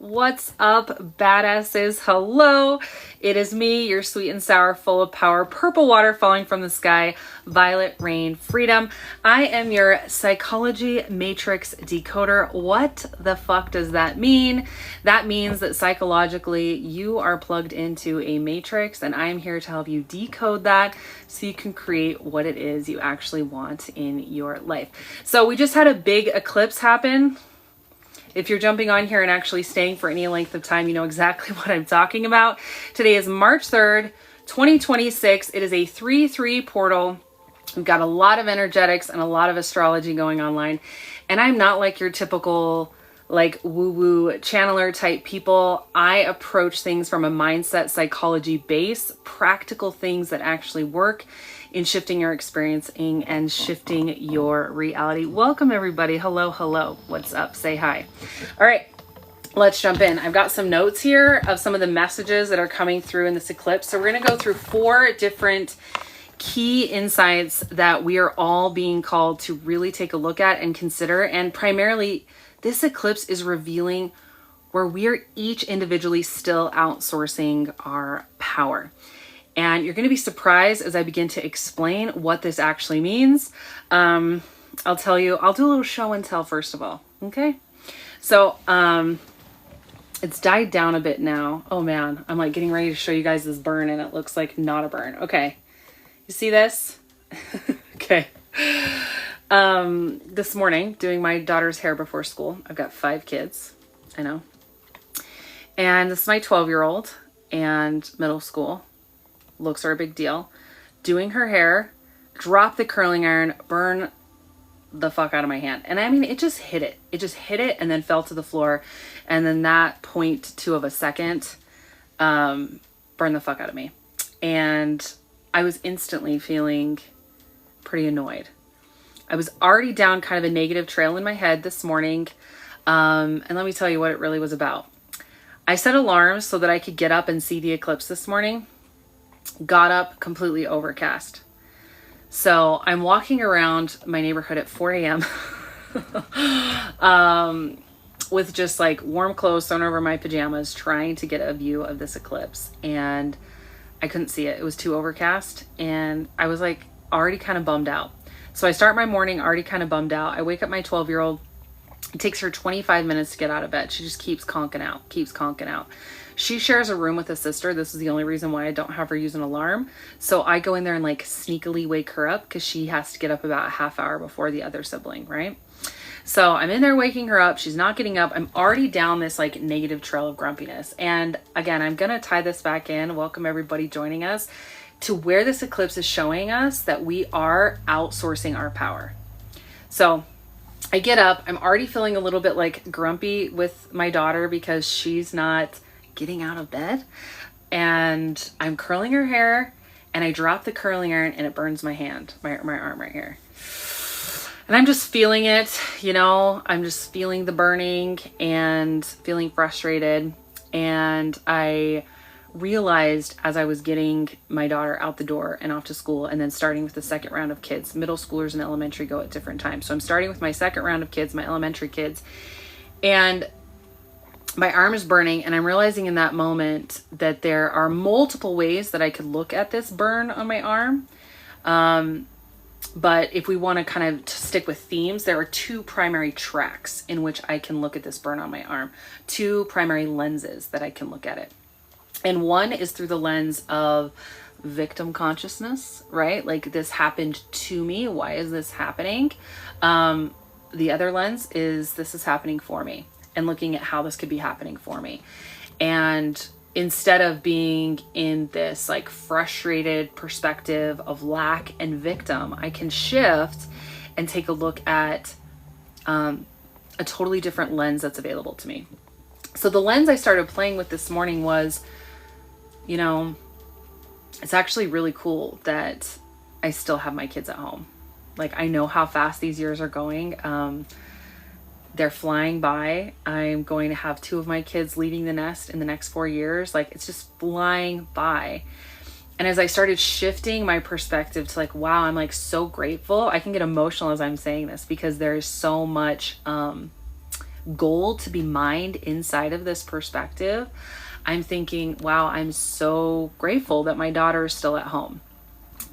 What's up, badasses? Hello, it is me, your sweet and sour, full of power, purple water falling from the sky, VioletRain Freedom. I am your psychology matrix decoder. What the fuck does that mean? That means that psychologically you are plugged into a matrix, and I'm here to help you decode that so you can create what it is you actually want in your life. So we just had a big eclipse happen. If you're jumping on here and actually staying for any length of time, you know exactly what I'm talking about. Today is March 3rd, 2026. It is a 3-3 portal. We've got a lot of energetics and a lot of astrology going online. And I'm not like your typical like woo-woo channeler type people. I approach things from a mindset psychology base, practical things that actually work in shifting your experiencing and shifting your reality. Welcome everybody. Hello, hello. What's up? Say hi. All right, let's jump in. I've got some notes here of some of the messages that are coming through in this eclipse. So we're going to go through 4 different key insights that we are all being called to really take a look at and consider. And primarily, this eclipse is revealing where we're each individually still outsourcing our power. And you're going to be surprised as I begin to explain what this actually means. I'll tell you, I'll do a little show and tell first of all. Okay. So, it's died down a bit now. Oh man, I'm like getting ready to show you guys this burn and it looks like not a burn. Okay. You see this? Okay. This morning doing my daughter's hair before school. I've got 5 kids. I know. And this is my 12-year-old and middle school. Looks are a big deal. Doing her hair, drop the curling iron, burn the fuck out of my hand. And I mean, it just hit it. It just hit it and then fell to the floor. And then that 0.2 of a second burned the fuck out of me. And I was instantly feeling pretty annoyed. I was already down kind of a negative trail in my head this morning. And let me tell you what it really was about. I set alarms so that I could get up and see the eclipse this morning. Got up completely overcast. So I'm walking around my neighborhood at 4 a.m. With just like warm clothes thrown over my pajamas, trying to get a view of this eclipse. And I couldn't see it. It was too overcast. And I was like already kind of bummed out. So I start my morning already kind of bummed out. I wake up my 12-year-old. It takes her 25 minutes to get out of bed. She just keeps conking out. She shares a room with a sister. This is the only reason why I don't have her use an alarm. So I go in there and like sneakily wake her up because she has to get up about a half hour before the other sibling, right? So I'm in there waking her up. She's not getting up. I'm already down this like negative trail of grumpiness. And again, I'm going to tie this back in. Welcome everybody joining us to where this eclipse is showing us that we are outsourcing our power. So I get up. I'm already feeling a little bit like grumpy with my daughter because she's not getting out of bed, and I'm curling her hair and I drop the curling iron and it burns my hand, my arm right here. And I'm just feeling it, you know, I'm just feeling the burning and feeling frustrated. And I realized as I was getting my daughter out the door and off to school and then starting with the second round of kids, middle schoolers and elementary go at different times. So I'm starting with my second round of kids, my elementary kids, and my arm is burning, and I'm realizing in that moment that there are multiple ways that I could look at this burn on my arm. But if we want to kind of stick with themes, there are 2 primary tracks in which I can look at this burn on my arm. 2 primary lenses that I can look at it. And one is through the lens of victim consciousness, right? Like this happened to me. Why is this happening? The other lens is this is happening for me, and looking at how this could be happening for me. And instead of being in this like frustrated perspective of lack and victim, I can shift and take a look at a totally different lens that's available to me. So the lens I started playing with this morning was, you know, it's actually really cool that I still have my kids at home. Like I know how fast these years are going. They're flying by. I'm going to have 2 of my kids leaving the nest in the next 4 years. Like it's just flying by. And as I started shifting my perspective to like, wow, I'm like so grateful. I can get emotional as I'm saying this because there's so much gold to be mined inside of this perspective, I'm thinking, wow, I'm so grateful that my daughter is still at home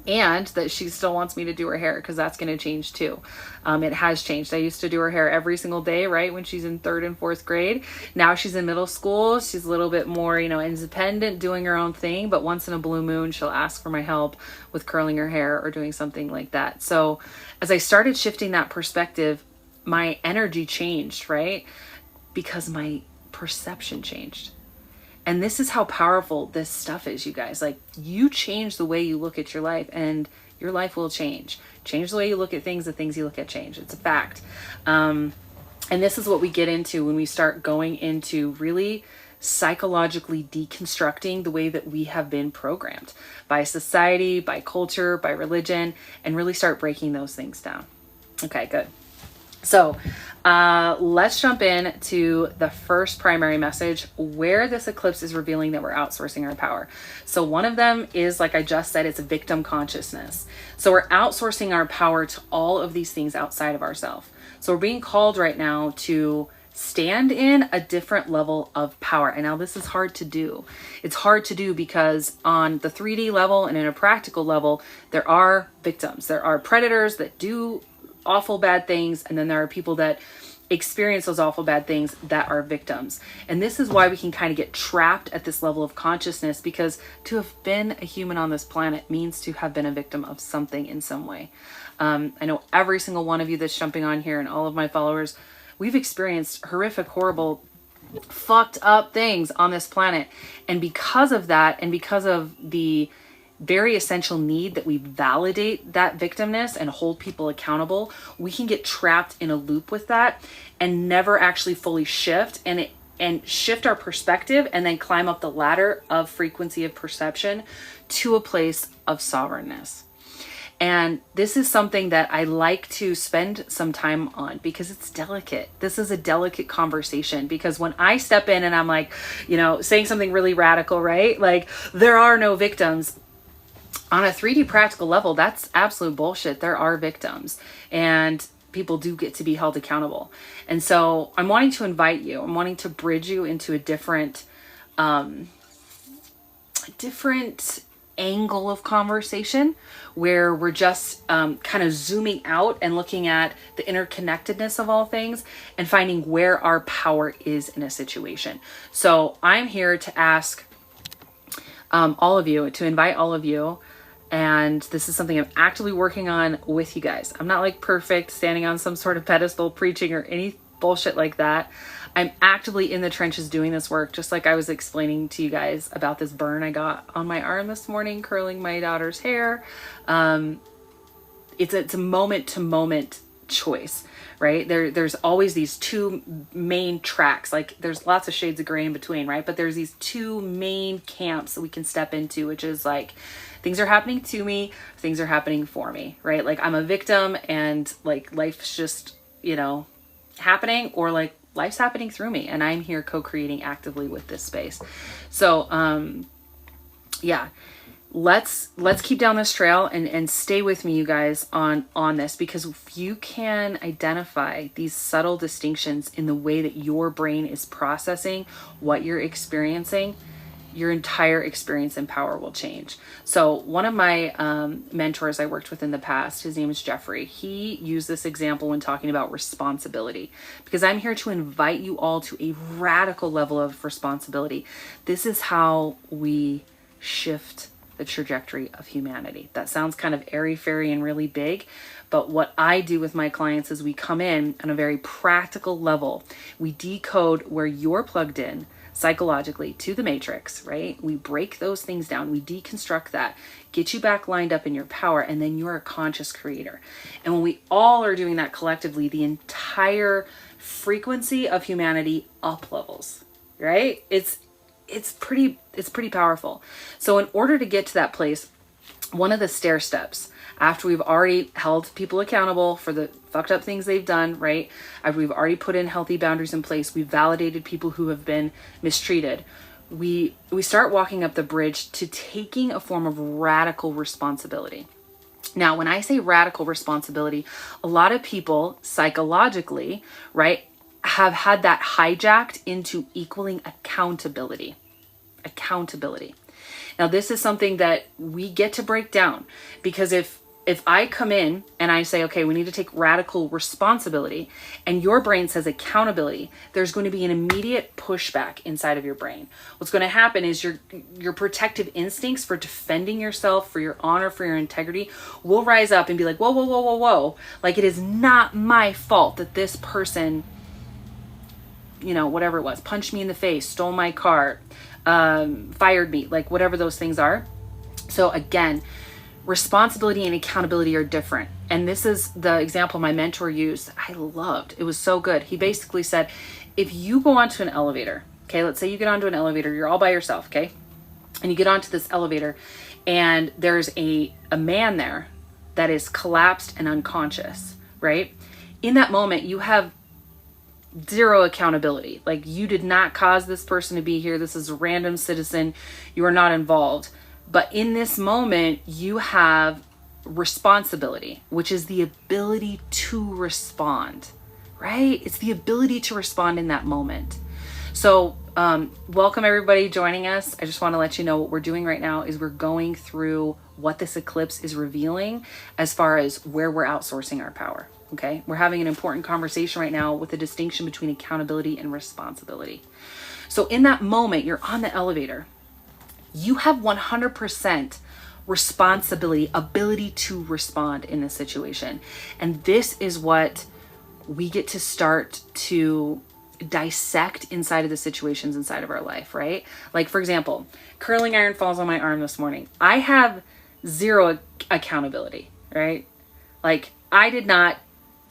and that she still wants me to do her hair, because that's going to change too. It has changed. I used to do her hair every single day, right? When she's in 3rd and 4th grade. Now she's in middle school. She's a little bit more, independent, doing her own thing. But once in a blue moon, she'll ask for my help with curling her hair or doing something like that. So as I started shifting that perspective, my energy changed, right? Because my perception changed. And this is how powerful this stuff is, you guys. Like, you change the way you look at your life and your life will change. Change the way you look at things, the things you look at change. It's a fact. And this is what we get into when we start going into really psychologically deconstructing the way that we have been programmed by society, by culture, by religion, and really start breaking those things down. Okay, good. So let's jump in to the first primary message, where this eclipse is revealing that we're outsourcing our power. So one of them is, like I just said, it's a victim consciousness. So we're outsourcing our power to all of these things outside of ourselves. So we're being called right now to stand in a different level of power. And now this is hard to do. It's hard to do because on the 3D level and in a practical level, there are victims. There are predators that do awful bad things, and then there are people that experience those awful bad things that are victims. And this is why we can kind of get trapped at this level of consciousness, because to have been a human on this planet means to have been a victim of something in some way. I know every single one of you that's jumping on here and all of my followers, we've experienced horrific, horrible, fucked up things on this planet. And because of that, and because of the very essential need that we validate that victimness and hold people accountable, we can get trapped in a loop with that and never actually fully shift and shift our perspective, and then climb up the ladder of frequency of perception to a place of sovereignness. And this is something that I like to spend some time on because it's delicate. This is a delicate conversation, because when I step in and I'm like, saying something really radical, right? Like, there are no victims. On a 3D practical level, that's absolute bullshit. There are victims, and people do get to be held accountable. And so I'm wanting to invite you, I'm wanting to bridge you into a different angle of conversation, where we're just kind of zooming out and looking at the interconnectedness of all things and finding where our power is in a situation. So I'm here to ask all of you, to invite all of you. And this is something I'm actively working on with you guys. I'm not like perfect, standing on some sort of pedestal preaching or any bullshit like that. I'm actively in the trenches doing this work, just like I was explaining to you guys about this burn I got on my arm this morning, curling my daughter's hair. It's a moment to moment choice, right? There's always these two main tracks. Like, there's lots of shades of gray in between, right? But there's these two main camps that we can step into, which is like, things are happening to me, things are happening for me, right? Like, I'm a victim and like life's just, happening, or like life's happening through me and I'm here co-creating actively with this space. So, yeah, let's keep down this trail and stay with me, you guys, on this, because if you can identify these subtle distinctions in the way that your brain is processing what you're experiencing, your entire experience and power will change. So one of my mentors I worked with in the past, his name is Jeffrey. He used this example when talking about responsibility, because I'm here to invite you all to a radical level of responsibility. This is how we shift the trajectory of humanity. That sounds kind of airy-fairy and really big, but what I do with my clients is we come in on a very practical level. We decode where you're plugged in psychologically to the matrix, right? We break those things down, we deconstruct that, get you back lined up in your power, and then you're a conscious creator. And when we all are doing that collectively, the entire frequency of humanity up levels, right? It's pretty powerful. So in order to get to that place, one of the stair steps, after we've already held people accountable for the fucked up things they've done, right? After we've already put in healthy boundaries in place, we've validated people who have been mistreated, we start walking up the bridge to taking a form of radical responsibility. Now, when I say radical responsibility, a lot of people psychologically, right, have had that hijacked into equaling accountability. Accountability. Now, this is something that we get to break down, because if I come in and I say, okay, we need to take radical responsibility, and your brain says accountability, there's going to be an immediate pushback inside of your brain. What's going to happen is your protective instincts for defending yourself, for your honor, for your integrity will rise up and be like, whoa, whoa, whoa, whoa, whoa. Like, it is not my fault that this person, you know, whatever it was, punched me in the face, stole my car, fired me, like whatever those things are. So again, responsibility and accountability are different. And this is the example my mentor used. I loved. It was so good. He basically said, if you go onto an elevator, okay, let's say you get onto an elevator, you're all by yourself, okay? And you get onto this elevator and there's a man there that is collapsed and unconscious, right? In that moment, you have zero accountability. Like, you did not cause this person to be here. This is a random citizen. You are not involved. But in this moment, you have responsibility, which is the ability to respond, right? It's the ability to respond in that moment. So welcome everybody joining us. I just want to let you know what we're doing right now is we're going through what this eclipse is revealing as far as where we're outsourcing our power. Okay, we're having an important conversation right now with the distinction between accountability and responsibility. So in that moment, you're on the elevator. You have 100% responsibility, ability to respond in this situation. And this is what we get to start to dissect inside of the situations inside of our life, right? Like, for example, curling iron falls on my arm this morning. I have zero accountability, right? Like, I did not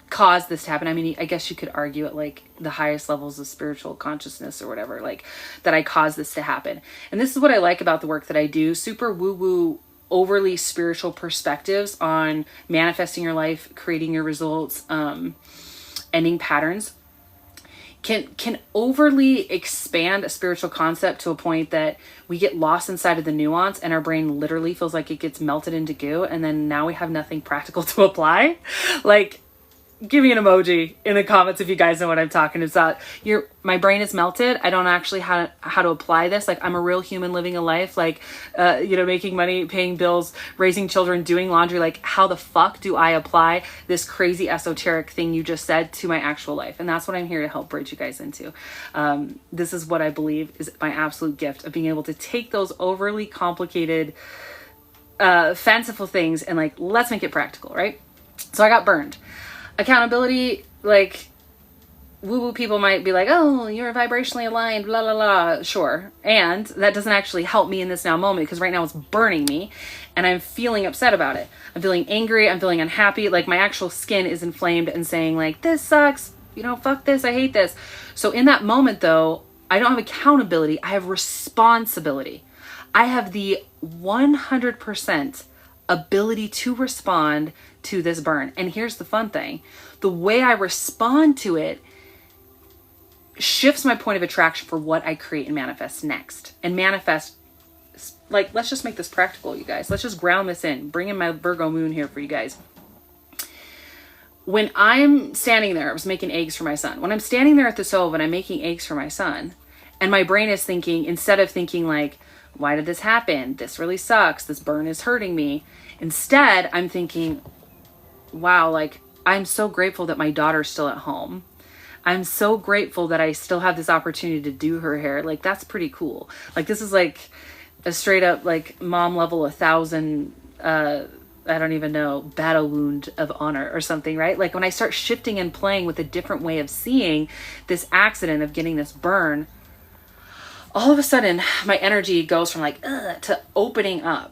cause this to happen. I mean, I guess you could argue at like the highest levels of spiritual consciousness or whatever, like that I caused this to happen. And this is what I like about the work that I do. Super woo-woo, overly spiritual perspectives on manifesting your life, creating your results, ending patterns can overly expand a spiritual concept to a point that we get lost inside of the nuance and our brain literally feels like it gets melted into goo. And then now we have nothing practical to apply. Like, give me an emoji in the comments if you guys know what I'm talking about. My brain is melted. I don't actually how to apply this. Like, I'm a real human living a life, like, making money, paying bills, raising children, doing laundry. Like, how the fuck do I apply this crazy esoteric thing you just said to my actual life? And that's what I'm here to help bridge you guys into. This is what I believe is my absolute gift of being able to take those overly complicated, fanciful things and like, let's make it practical, right? So I got burned. Accountability, like, woo-woo people might be like, oh, you're vibrationally aligned, blah, blah, blah. Sure. And that doesn't actually help me in this now moment, because right now it's burning me and I'm feeling upset about it. I'm feeling angry. I'm feeling unhappy. Like, my actual skin is inflamed and saying like, this sucks. You know, fuck this. I hate this. So in that moment though, I don't have accountability. I have responsibility. I have the 100% ability to respond to this burn. And here's the fun thing. The way I respond to it shifts my point of attraction for what I create and manifest next. And manifest, like, let's just make this practical, you guys. Let's just ground this in. Bring in my Virgo moon here for you guys. When I'm standing there, I was making eggs for my son. When I'm standing there at the stove and I'm making eggs for my son, and my brain is thinking, instead of thinking like, why did this happen? This really sucks. This burn is hurting me. Instead, I'm thinking, wow, like, I'm so grateful that my daughter's still at home. I'm so grateful that I still have this opportunity to do her hair. Like, that's pretty cool. Like, this is like a straight up, like, mom level 1,000, I don't even know, battle wound of honor or something, right? Like, when I start shifting and playing with a different way of seeing this accident of getting this burn, all of a sudden my energy goes from like, to opening up.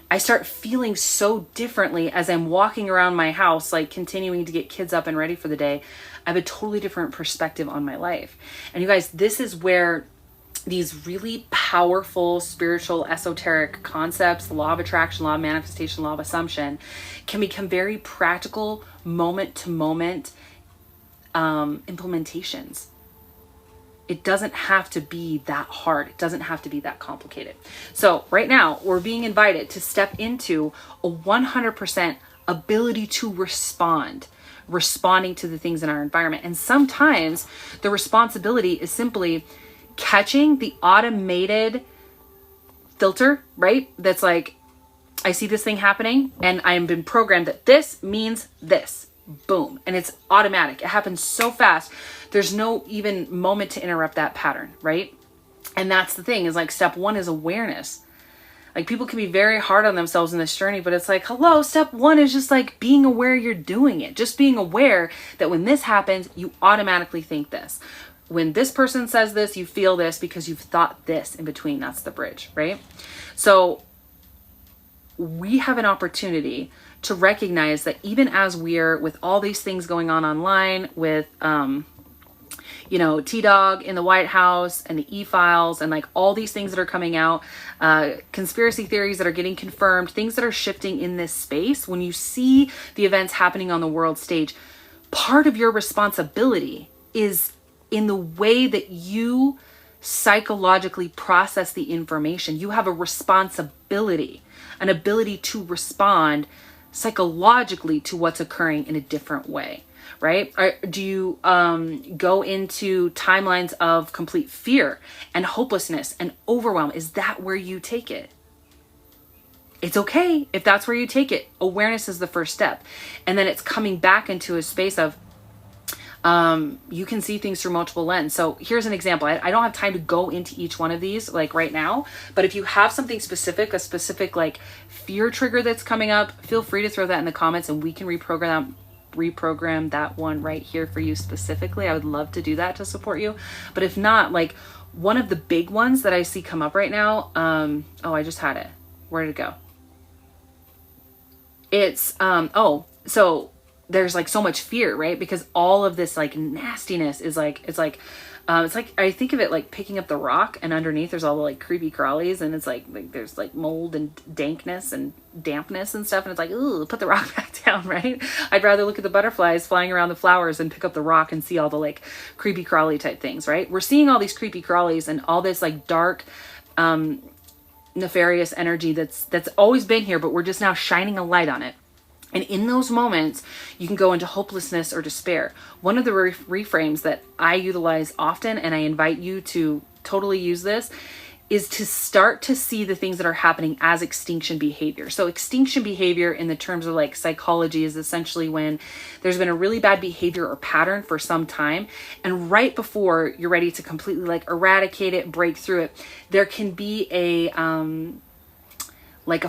I start feeling so differently as I'm walking around my house, like continuing to get kids up and ready for the day. I have a totally different perspective on my life. And you guys, this is where these really powerful spiritual esoteric concepts, the law of attraction, law of manifestation, law of assumption, can become very practical moment to moment implementations. It doesn't have to be that hard. It doesn't have to be that complicated. So right now we're being invited to step into a 100% ability to responding to the things in our environment. And sometimes the responsibility is simply catching the automated filter, right? That's like, I see this thing happening and I've been programmed that this means this. Boom. And it's automatic. It happens so fast. There's no even moment to interrupt that pattern, right? And that's the thing, is like step one is awareness. Like people can be very hard on themselves in this journey, but it's like, hello, step one is just like being aware you're doing it. Just being aware that when this happens, you automatically think this. When this person says this, you feel this because you've thought this in between. That's the bridge, right? So we have an opportunity to recognize that even as we're with all these things going on online with, T-Dog in the White House and the e-files and like all these things that are coming out, conspiracy theories that are getting confirmed, things that are shifting in this space, when you see the events happening on the world stage, part of your responsibility is in the way that you psychologically process the information. You have a responsibility, an ability to respond psychologically to what's occurring in a different way, right? Do you go into timelines of complete fear and hopelessness and overwhelm? Is that where you take it? It's okay if that's where you take it. Awareness is the first step. And then it's coming back into a space of you can see things through multiple lenses. So here's an example. I don't have time to go into each one of these like right now, but if you have something specific, a specific like fear trigger that's coming up, feel free to throw that in the comments and we can reprogram that one right here for you specifically. I would love to do that to support you. But if not, like one of the big ones that I see come up right now, I just had it. Where did it go? It's, so there's like so much fear, right? Because all of this like nastiness is like, it's like I think of it like picking up the rock and underneath there's all the like creepy crawlies and it's like there's like mold and dankness and dampness and stuff and it's like, ooh, put the rock back down, right? I'd rather look at the butterflies flying around the flowers and pick up the rock and see all the like creepy crawly type things, right? We're seeing all these creepy crawlies and all this like dark nefarious energy that's always been here, but we're just now shining a light on it. And in those moments, you can go into hopelessness or despair. One of the reframes that I utilize often, and I invite you to totally use this, is to start to see the things that are happening as extinction behavior. So extinction behavior in the terms of like psychology is essentially when there's been a really bad behavior or pattern for some time. And right before you're ready to completely like eradicate it, break through it, there can be a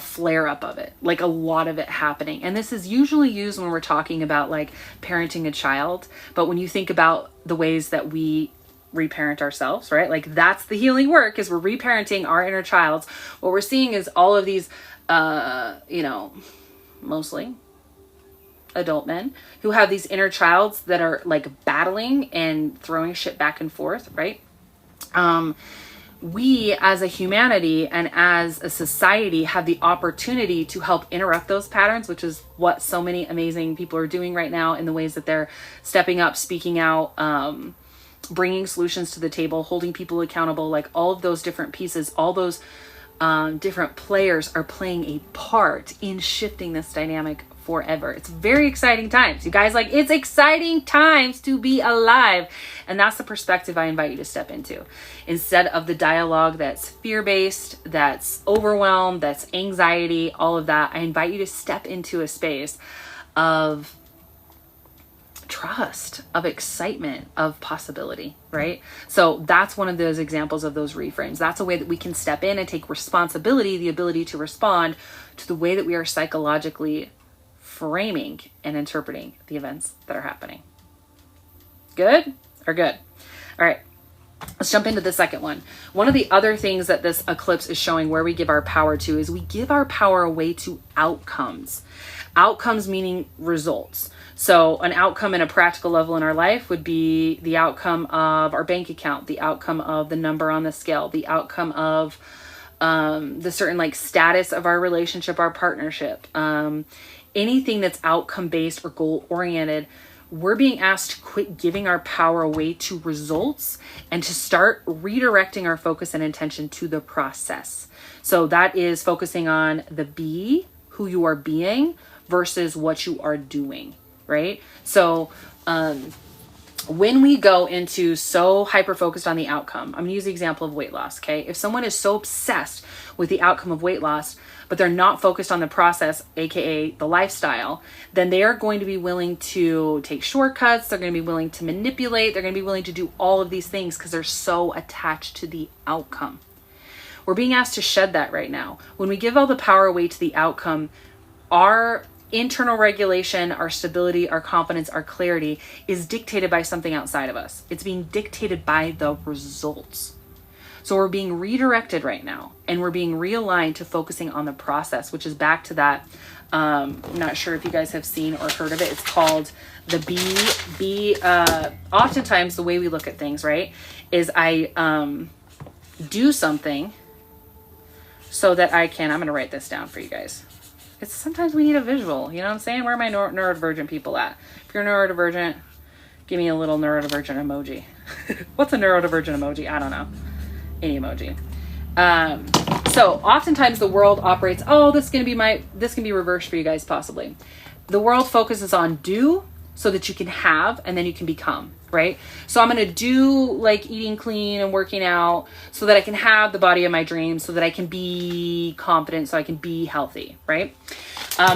flare up of it, like a lot of it happening. And this is usually used when we're talking about like parenting a child. But when you think about the ways that we reparent ourselves, right? Like that's the healing work, is we're reparenting our inner childs. What we're seeing is all of these, mostly adult men who have these inner childs that are like battling and throwing shit back and forth, right? We as a humanity and as a society have the opportunity to help interrupt those patterns, which is what so many amazing people are doing right now in the ways that they're stepping up, speaking out, bringing solutions to the table, holding people accountable, like all of those different pieces, all those different players are playing a part in shifting this dynamic forever. It's very exciting times, you guys. Like, it's exciting times to be alive. And that's the perspective I invite you to step into. Instead of the dialogue that's fear-based, that's overwhelmed, that's anxiety, all of that, I invite you to step into a space of trust, of excitement, of possibility, right? So that's one of those examples of those reframes. That's a way that we can step in and take responsibility, the ability to respond to the way that we are psychologically framing and interpreting the events that are happening. Good? Or good? All right. Let's jump into the second one. One of the other things that this eclipse is showing where we give our power to is we give our power away to outcomes. Outcomes meaning results. So an outcome in a practical level in our life would be the outcome of our bank account, the outcome of the number on the scale, the outcome of the certain like status of our relationship, our partnership, anything that's outcome based or goal oriented. We're being asked to quit giving our power away to results and to start redirecting our focus and intention to the process. So that is focusing on the be, who you are being, versus what you are doing, right? So, when we go into so hyper-focused on the outcome, I'm gonna use the example of weight loss, okay? If someone is so obsessed with the outcome of weight loss, but they're not focused on the process, AKA the lifestyle, then they are going to be willing to take shortcuts, they're gonna be willing to manipulate, they're gonna be willing to do all of these things because they're so attached to the outcome. We're being asked to shed that right now. When we give all the power away to the outcome, our internal regulation, our stability, our confidence, our clarity is dictated by something outside of us. It's being dictated by the results. So we're being redirected right now, and we're being realigned to focusing on the process, which is back to that. I'm not sure if you guys have seen or heard of it. It's called the B. Oftentimes the way we look at things, right, is I do something so that I'm going to write this down for you guys. It's sometimes we need a visual, you know what I'm saying? Where are my neurodivergent people at? If you're neurodivergent, give me a little neurodivergent emoji. What's a neurodivergent emoji? I don't know. Any emoji. So oftentimes the world operates, this can be reversed for you guys possibly. The world focuses on do so that you can have, and then you can become, right? So I'm going to do like eating clean and working out so that I can have the body of my dreams, so that I can be confident, so I can be healthy, right?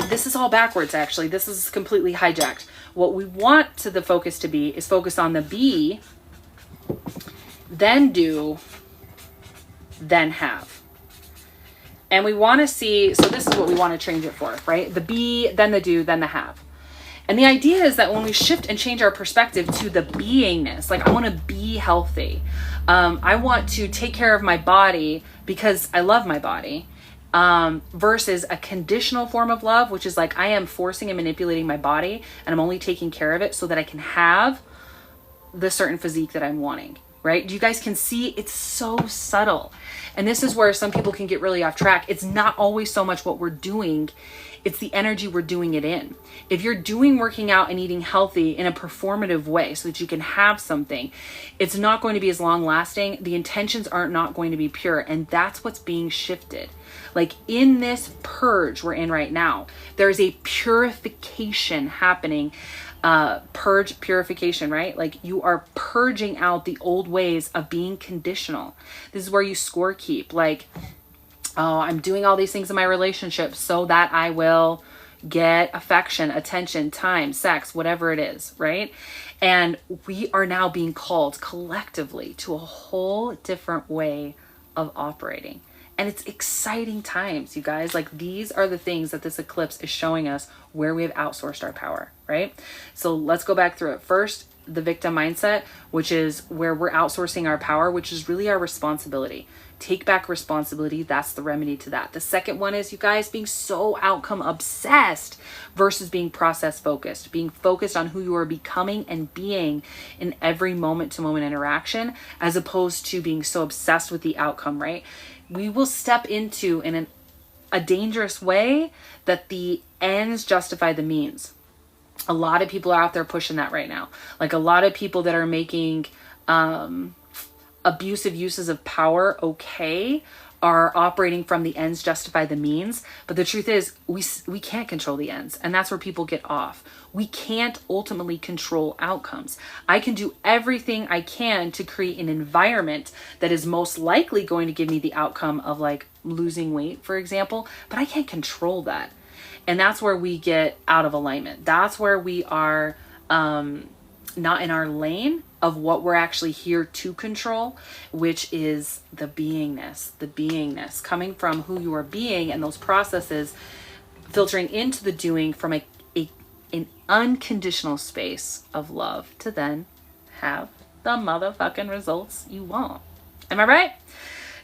This is all backwards, actually. This is completely hijacked. What we want the focus to be is focus on the be, then do, then have. And we want to see, so this is what we want to change it for, right? The be, then the do, then the have. And the idea is that when we shift and change our perspective to the beingness, like I want to be healthy. I want to take care of my body because I love my body, versus a conditional form of love, which is like I am forcing and manipulating my body and I'm only taking care of it so that I can have the certain physique that I'm wanting, right? You guys can see it's so subtle. And this is where some people can get really off track. It's not always so much what we're doing, it's the energy we're doing it in. If you're doing working out and eating healthy in a performative way so that you can have something, it's not going to be as long lasting. The intentions are not going to be pure. And that's what's being shifted. Like in this purge we're in right now, there's a purification happening. Purification, right? Like you are purging out the old ways of being conditional. This is where you score keep. Like, I'm doing all these things in my relationship so that I will get affection, attention, time, sex, whatever it is, right? And we are now being called collectively to a whole different way of operating. And it's exciting times, you guys. Like these are the things that this eclipse is showing us where we have outsourced our power, right? So let's go back through it. First, the victim mindset, which is where we're outsourcing our power, which is really our responsibility. Take back responsibility. That's the remedy to that. The second one is, you guys, being so outcome obsessed versus being process focused, being focused on who you are becoming and being in every moment to moment interaction, as opposed to being so obsessed with the outcome, right? We will step into in a dangerous way that the ends justify the means. A lot of people are out there pushing that right now. Like a lot of people that are making abusive uses of power okay are operating from the ends justify the means. But the truth is we can't control the ends, and that's where people get off. We can't ultimately control outcomes. I can do everything I can to create an environment that is most likely going to give me the outcome of like losing weight, for example, but I can't control that. And that's where we get out of alignment. That's where we are not in our lane of what we're actually here to control, which is the beingness coming from who you are being, and those processes filtering into the doing from an unconditional space of love to then have the motherfucking results you want. Am I right?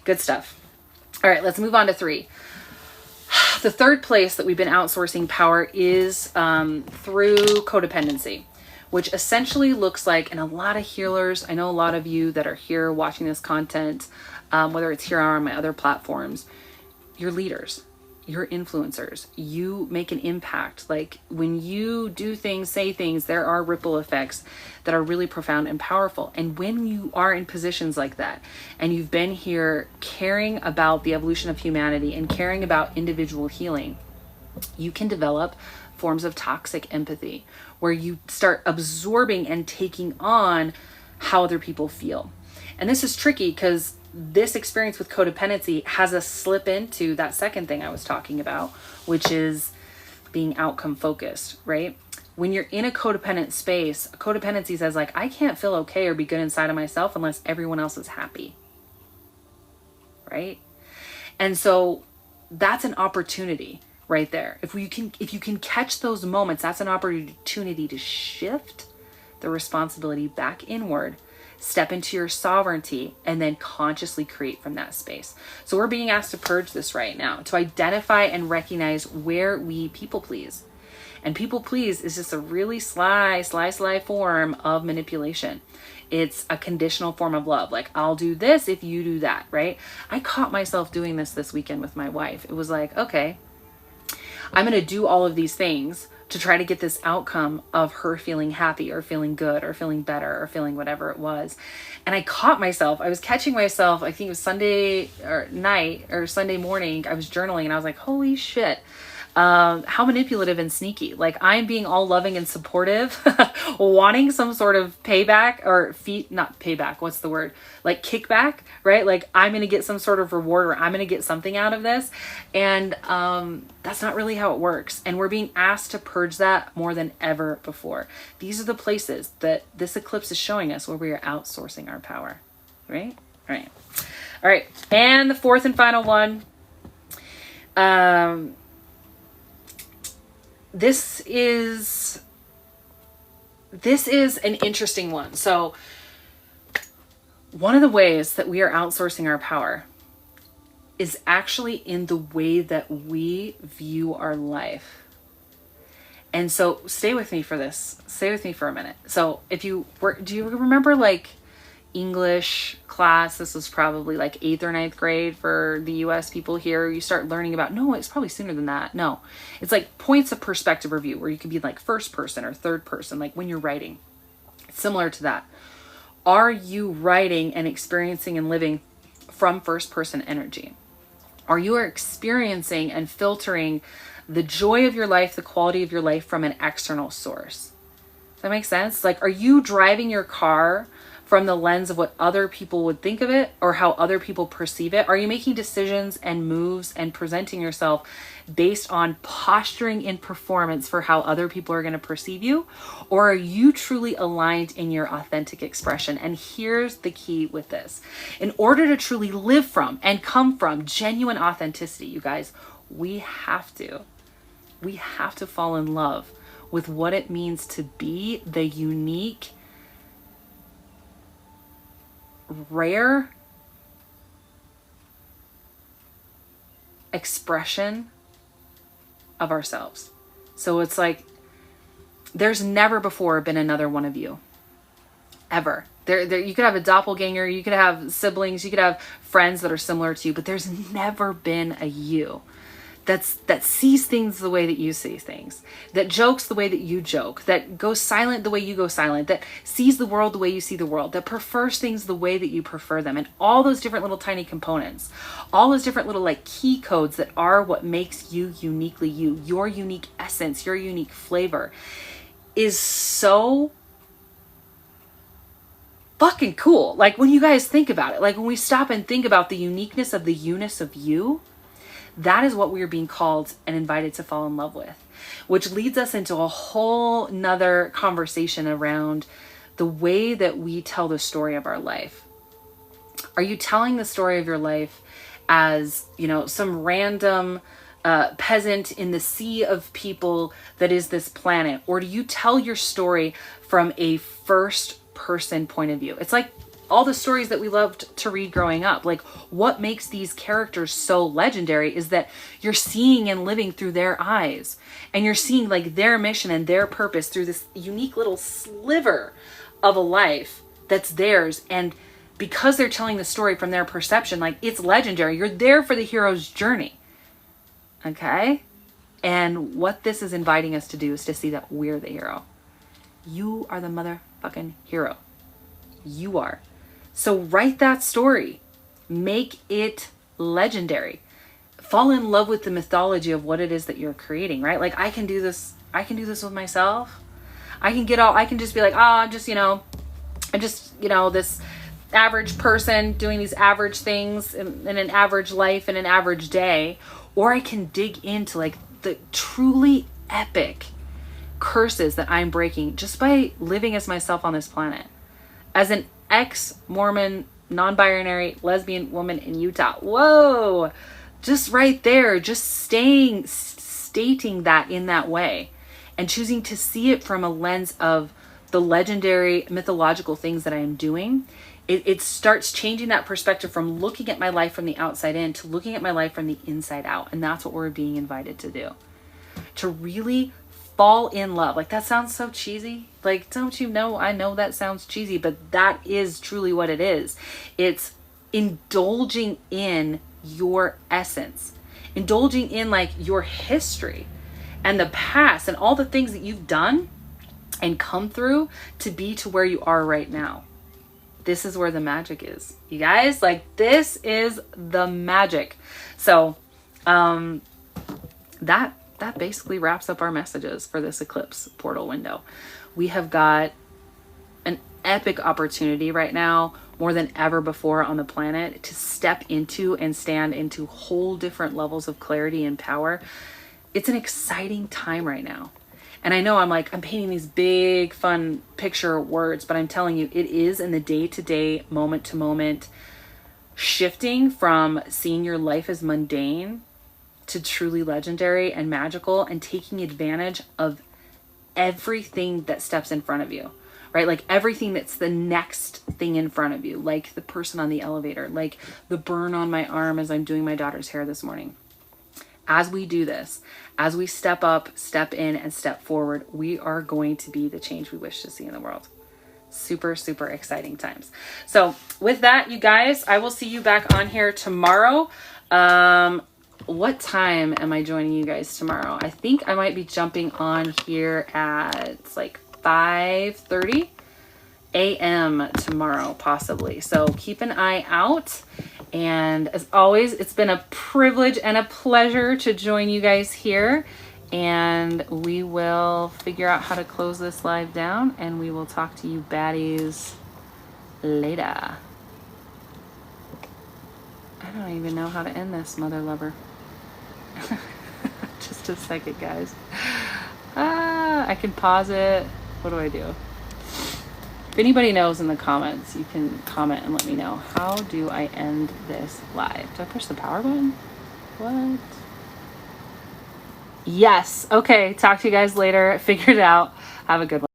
Good stuff. All right, let's move on to 3. The third place that we've been outsourcing power is through codependency, which essentially looks like, and a lot of healers, I know a lot of you that are here watching this content, whether it's here or on my other platforms, you're leaders, you're influencers, you make an impact. Like when you do things, say things, there are ripple effects that are really profound and powerful. And when you are in positions like that, and you've been here caring about the evolution of humanity and caring about individual healing, you can develop forms of toxic empathy, where you start absorbing and taking on how other people feel. And this is tricky because this experience with codependency has us slip into that second thing I was talking about, which is being outcome focused, right? When you're in a codependent space, codependency says like, I can't feel okay or be good inside of myself unless everyone else is happy, right? And so that's an opportunity right there. If you can catch those moments, that's an opportunity to shift the responsibility back inward, step into your sovereignty, and then consciously create from that space. So we're being asked to purge this right now, to identify and recognize where we people please. And people please is just a really sly form of manipulation. It's a conditional form of love. Like, I'll do this if you do that, right? I caught myself doing this weekend with my wife. It was like, okay, I'm going to do all of these things to try to get this outcome of her feeling happy or feeling good or feeling better or feeling whatever it was. And I caught myself, I was catching myself, I think it was Sunday or night or Sunday morning, I was journaling and I was like, holy shit. How manipulative and sneaky. Like, I'm being all loving and supportive, wanting some sort of payback or not payback. What's the word? Like kickback, right? Like, I'm going to get some sort of reward or I'm going to get something out of this. And, that's not really how it works. And we're being asked to purge that more than ever before. These are the places that this eclipse is showing us where we are outsourcing our power, right? All right. And the fourth and final one, this is an interesting one. So one of the ways that we are outsourcing our power is actually in the way that we view our life. And so stay with me for this. Stay with me for a minute. So do you remember like English class? This was probably like 8th or 9th grade for the US people here. You start learning about, no, it's probably sooner than that. No, it's like points of perspective review where you can be like first person or third person, like when you're writing. It's similar to that. Are you writing and experiencing and living from first person energy? Are you experiencing and filtering the joy of your life, the quality of your life from an external source? Does that make sense? Like, are you driving your car from the lens of what other people would think of it or how other people perceive it? Are you making decisions and moves and presenting yourself based on posturing in performance for how other people are going to perceive you? Or are you truly aligned in your authentic expression? And here's the key with this. In order to truly live from and come from genuine authenticity, you guys, we have to fall in love with what it means to be the unique, rare expression of ourselves. So it's like there's never before been another one of you, ever. There you could have a doppelganger, you could have siblings, you could have friends that are similar to you, but there's never been a you that sees things the way that you see things, that jokes the way that you joke, that goes silent the way you go silent, that sees the world the way you see the world, that prefers things the way that you prefer them. And all those different little tiny components, all those different little like key codes that are what makes you uniquely you, your unique essence, your unique flavor is so fucking cool. Like when you guys think about it, like when we stop and think about the uniqueness of the you-ness of you, that is what we are being called and invited to fall in love with, which leads us into a whole nother conversation around the way that we tell the story of our life. Are you telling the story of your life as, some random peasant in the sea of people that is this planet? Or do you tell your story from a first person point of view? It's like all the stories that we loved to read growing up. Like, what makes these characters so legendary is that you're seeing and living through their eyes, and you're seeing like their mission and their purpose through this unique little sliver of a life that's theirs. And because they're telling the story from their perception, like, it's legendary. You're there for the hero's journey. Okay? And what this is inviting us to do is to see that we're the hero. You are the motherfucking hero. You are. So write that story. Make it legendary. Fall in love with the mythology of what it is that you're creating, right? Like, I can do this I can do this with myself. I can just be like, oh, I'm just, this average person doing these average things in an average life in an average day. Or I can dig into like the truly epic curses that I'm breaking just by living as myself on this planet. As an ex-Mormon, non-binary, lesbian woman in Utah. Whoa! Just right there, just stating that in that way and choosing to see it from a lens of the legendary mythological things that I am doing. It starts changing that perspective from looking at my life from the outside in to looking at my life from the inside out. And that's what we're being invited to do. To really fall in love. Like, that sounds so cheesy. Like, don't you know? I know that sounds cheesy, but that is truly what it is. It's indulging in your essence, indulging in like your history and the past and all the things that you've done and come through to be to where you are right now. This is where the magic is, you guys. Like, this is the magic. So that basically wraps up our messages for this eclipse portal window. We have got an epic opportunity right now, more than ever before on the planet, to step into and stand into whole different levels of clarity and power. It's an exciting time right now. And I know I'm painting these big, fun picture words, but I'm telling you, it is in the day-to-day, moment-to-moment shifting from seeing your life as mundane to truly legendary and magical, and taking advantage of everything that steps in front of you, right? Like everything that's the next thing in front of you, like the person on the elevator, like the burn on my arm as I'm doing my daughter's hair this morning. As we do this, as we step up, step in, and step forward, we are going to be the change we wish to see in the world. Super, super exciting times. So with that, you guys, I will see you back on here tomorrow. What time am I joining you guys tomorrow? I think I might be jumping on here at like 5:30 a.m. tomorrow, possibly. So keep an eye out. And as always, it's been a privilege and a pleasure to join you guys here. And we will figure out how to close this live down, and we will talk to you baddies later. I don't even know how to end this, mother lover. Just a second, guys. I can pause it. What do I do? If anybody knows in the comments, you can comment and let me know. How do I end this live? Do I push the power button? What? Yes. Okay. Talk to you guys later. Figure it out. Have a good one.